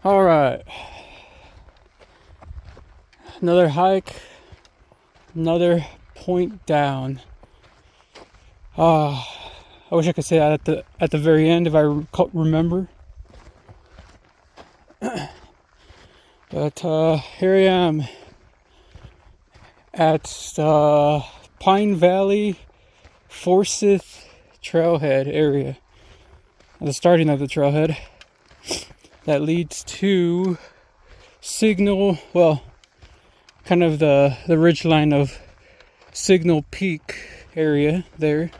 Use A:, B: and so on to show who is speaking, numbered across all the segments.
A: All right, another hike, another point down. I wish I could say that at the very end if I remember. But here I am at Pine Valley Forsyth Trailhead area. At the starting of the trailhead that leads to Signal, well, kind of the ridgeline of Signal Peak area there.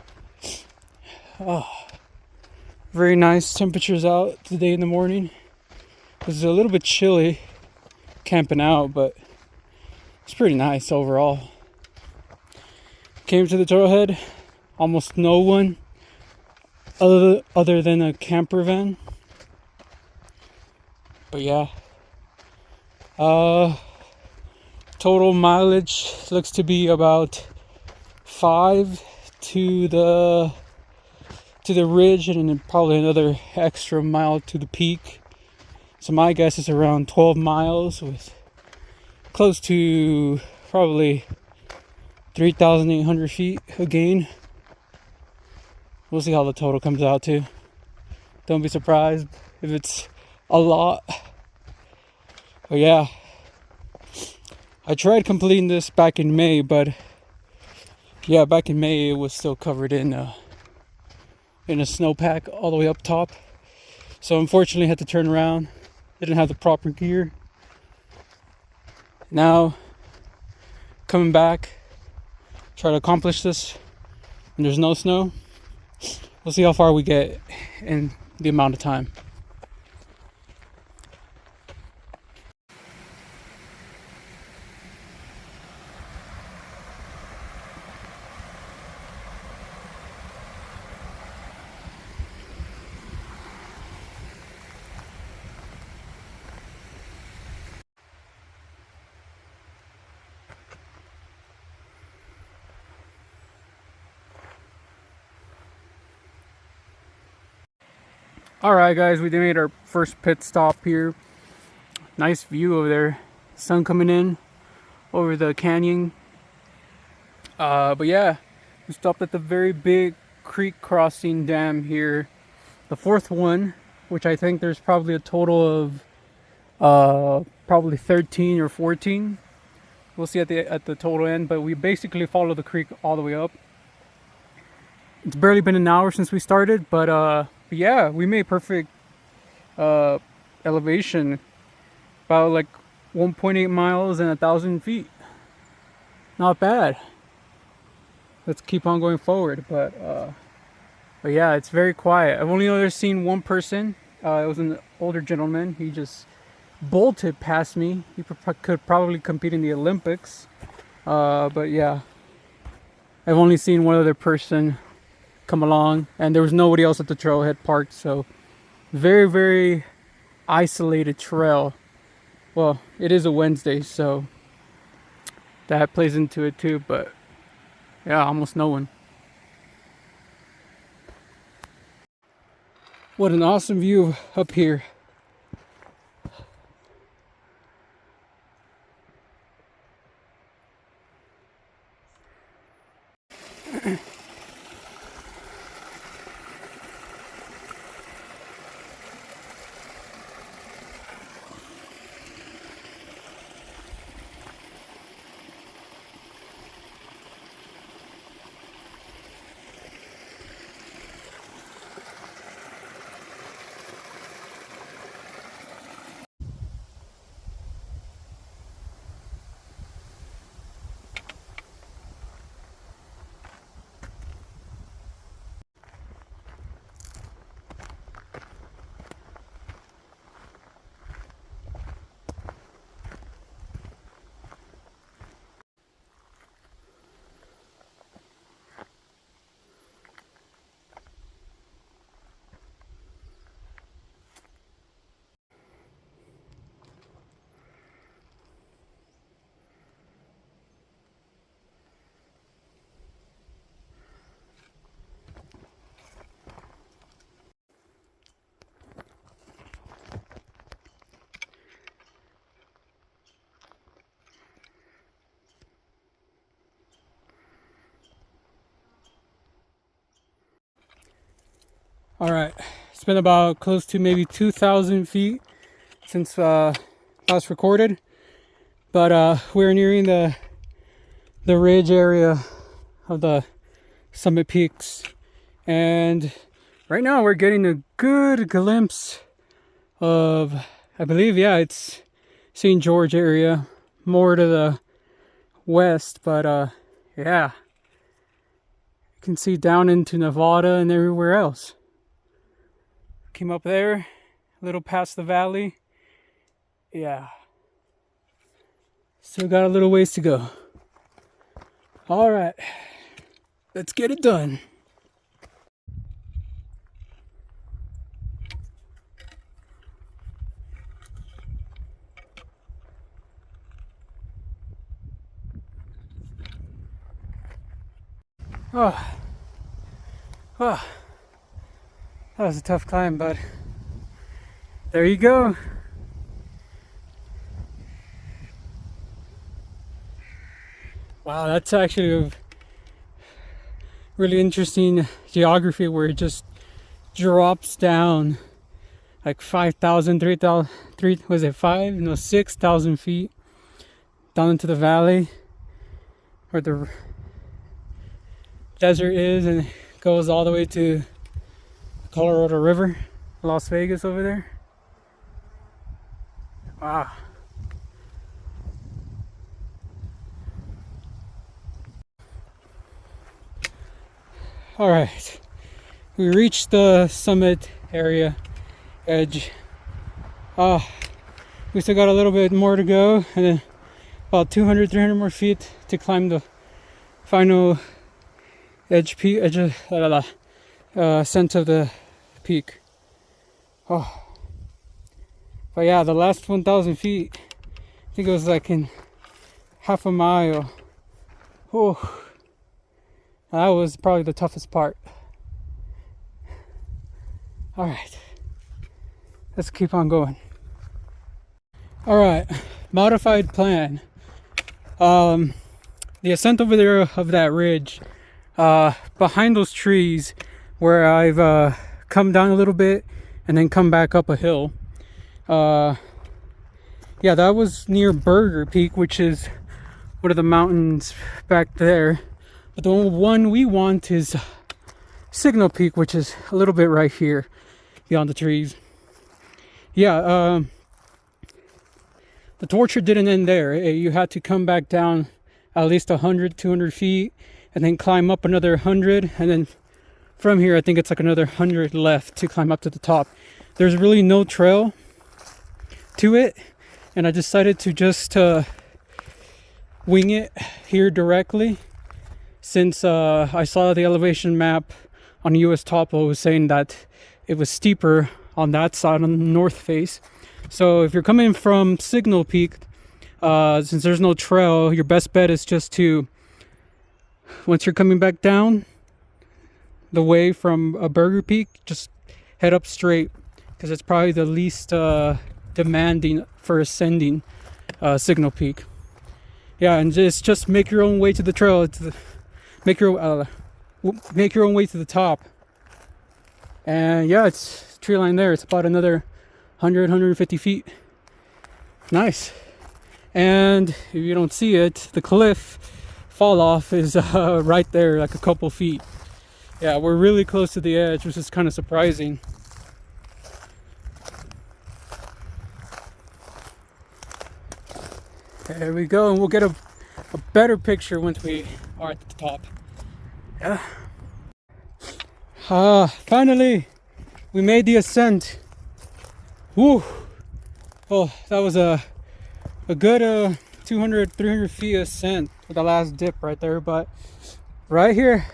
A: Oh, very nice temperatures out today in the morning. It's a little bit chilly camping out, but it's pretty nice overall. Came to the trailhead, almost no one other than a camper van. But yeah, total mileage looks to be about 5 to the ridge, and then probably another extra mile to the peak. So my guess is around 12 miles with close to probably 3,800 feet of gain. We'll see how the total comes out to. Don't be surprised if it's a lot. But yeah, I tried completing this back in May, but yeah, back in May it was still covered in a snowpack all the way up top. So unfortunately I had to turn around. Didn't have the proper gear. Now coming back, try to accomplish this, and there's no snow. We'll see how far we get in the amount of time. Alright guys, we made our first pit stop here. Nice view over there. Sun coming in over the canyon. But yeah, we stopped at the very big creek crossing dam here. The fourth one, which I think there's probably a total of probably 13 or 14. We'll see at the total end, but we basically follow the creek all the way up. It's barely been an hour since we started, but yeah, we made perfect elevation, about like 1.8 miles and 1,000 feet. Not bad. Let's keep on going forward, but yeah, it's very quiet. I've only ever seen one person. It was an older gentleman. He just bolted past me. He could probably compete in the Olympics, but yeah, I've only seen one other person come along, and there was nobody else at the trailhead parked. So very, very isolated trail. Well, it is a Wednesday, so that plays into it too, but yeah, almost no one. What an awesome view up here. All right, it's been about close to maybe 2,000 feet since last recorded, but we're nearing the ridge area of the summit peaks, and right now we're getting a good glimpse of, I believe, yeah, it's St. George area, more to the west, but yeah, you can see down into Nevada and everywhere else. Came up there, a little past the valley. Yeah. Still got a little ways to go. All right. Let's get it done. Oh. Oh. That was a tough climb, but there you go. Wow, that's actually a really interesting geography where it just drops down like 5,000, 3,000, was it 5? No, 6,000 feet down into the valley where the desert is, and it goes all the way to the Colorado River, Las Vegas over there. Wow. All right, we reached the summit area edge. We still got a little bit more to go, and then about 200, 300 more feet to climb the final ascent of the peak. Oh, but yeah, the last 1,000 feet, I think it was like in half a mile. Oh, that was probably the toughest part. All right, let's keep on going. All right, modified plan. The ascent over there of that ridge, behind those trees where I've come down a little bit and then come back up a hill. Yeah, that was near Burger Peak, which is one of the mountains back there. But the one we want is Signal Peak, which is a little bit right here beyond the trees. Yeah, the torture didn't end there. You had to come back down at least 100, 200 feet and then climb up another 100. And then from here, I think it's like another 100 left to climb up to the top. There's really no trail to it. And I decided to just wing it here directly, since I saw the elevation map on US Topo was saying that it was steeper on that side, on the north face. So if you're coming from Signal Peak, since there's no trail, your best bet is just to, once you're coming back down the way from a Burger Peak, just head up straight, because it's probably the least demanding for ascending Signal Peak. Yeah, and just make your own way to the trail. Make your own way to the top. And yeah, it's tree line there. It's about another 100, 150 feet. Nice. And if you don't see it, the cliff fall off is right there, like a couple feet. Yeah, we're really close to the edge, which is kind of surprising. There we go, and we'll get a better picture once we are at the top. Yeah. Finally, we made the ascent. Woo! Oh, that was a good 200, 300 feet ascent with the last dip right there. But right here,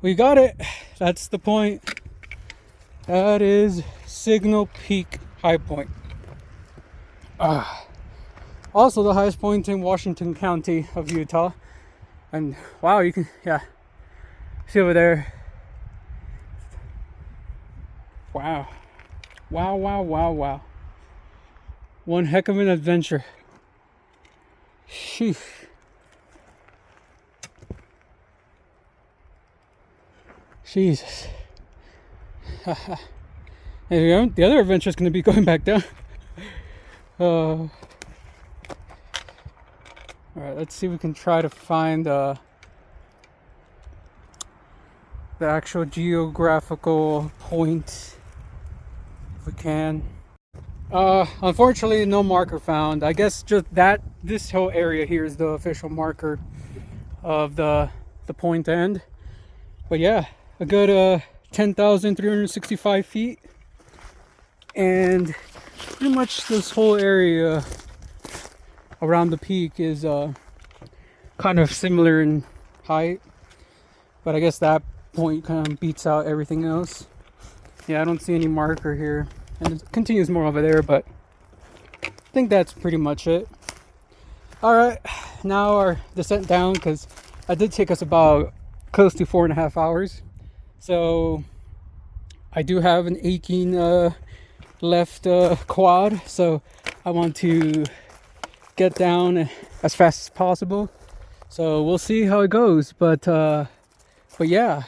A: we got it. That's the point. That is Signal Peak High Point. Also the highest point in Washington County of Utah. And wow, you can, yeah, see over there. Wow. Wow, wow, wow, wow. One heck of an adventure. Sheesh. Jesus. And the other adventure is going to be going back down. All right, let's see if we can try to find the actual geographical point if we can. Unfortunately, no marker found. I guess just this whole area here is the official marker of the point end. But yeah, a good 10,365 feet, and pretty much this whole area around the peak is kind of similar in height, but I guess that point kind of beats out everything else. Yeah, I don't see any marker here, and it continues more over there, but I think that's pretty much it. All right, now our descent down, because it did take us about close to 4.5 hours. So I do have an aching left quad, so I want to get down as fast as possible. So we'll see how it goes, but yeah,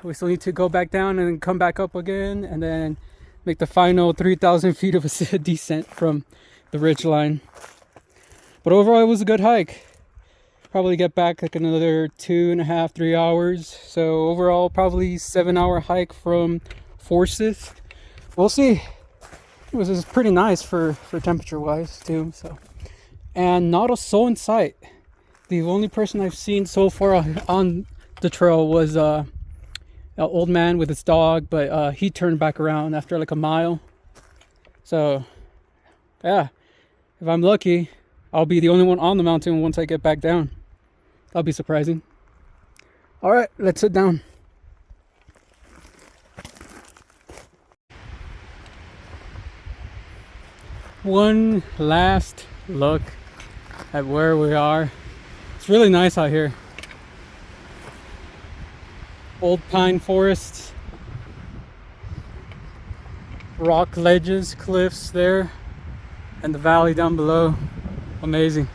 A: we still need to go back down and come back up again, and then make the final 3,000 feet of a descent from the ridge line. But overall, it was a good hike. Probably get back like another 2.5, 3 hours. So overall, probably 7-hour hike from Forsyth. We'll see. It was pretty nice for temperature wise too. So, and not a soul in sight. The only person I've seen so far on the trail was an old man with his dog, but he turned back around after like a mile. So yeah, if I'm lucky, I'll be the only one on the mountain once I get back down. That'll be surprising. All right, let's sit down. One last look at where we are. It's really nice out here. Old pine forests, rock ledges, cliffs there, and the valley down below. Amazing.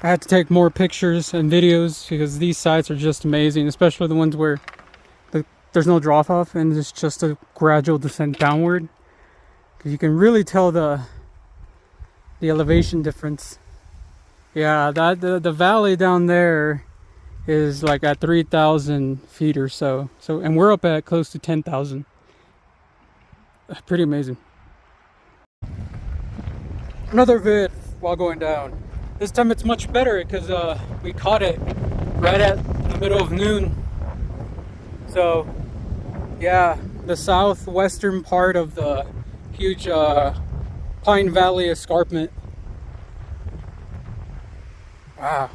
A: I had to take more pictures and videos because these sites are just amazing, especially the ones where there's no drop off and it's just a gradual descent downward. Because you can really tell the elevation difference. Yeah, the valley down there is like at 3,000 feet or so. And we're up at close to 10,000. Pretty amazing. Another vid while going down. This time it's much better because we caught it right at the middle of noon. So yeah, the southwestern part of the huge Pine Valley escarpment. Wow.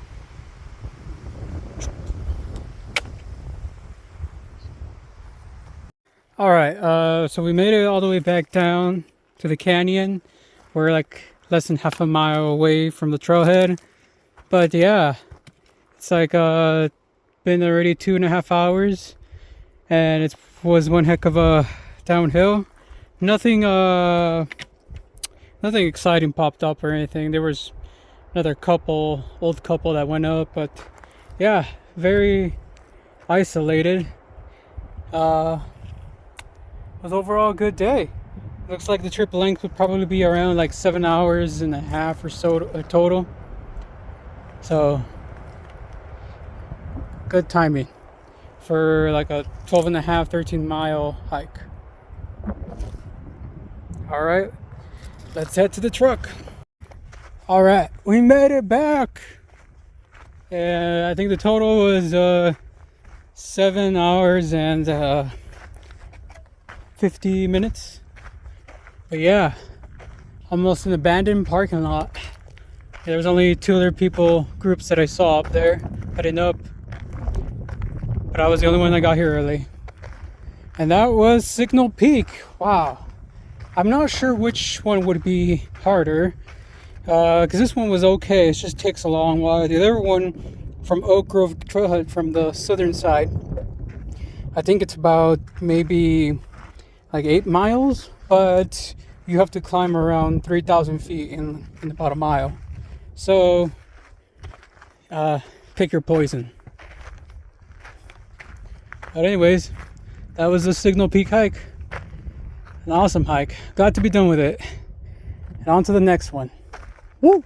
A: All right, so we made it all the way back down to the canyon. We're like less than half a mile away from the trailhead. But yeah, it's like been already 2.5 hours, and it was one heck of a downhill. Nothing exciting popped up or anything. There was another old couple that went up, but yeah, very isolated. It was overall a good day. Looks like the trip length would probably be around like 7.5 hours or so total. So good timing for like a 12.5, 13-mile hike. All right, let's head to the truck. All right, we made it back. And I think the total was 7 hours and 50 minutes. But yeah, almost an abandoned parking lot. There was only 2 other groups that I saw up there heading up, but I was the only one that got here early. And that was Signal Peak. Wow. I'm not sure which one would be harder, because this one was okay. It just takes a long while. The other one from Oak Grove Trailhead from the southern side, I think it's about maybe like 8 miles, but you have to climb around 3,000 feet in about a mile. So pick your poison. But anyways, that was the Signal Peak hike. An awesome hike. Glad to be done with it. And on to the next one. Woo!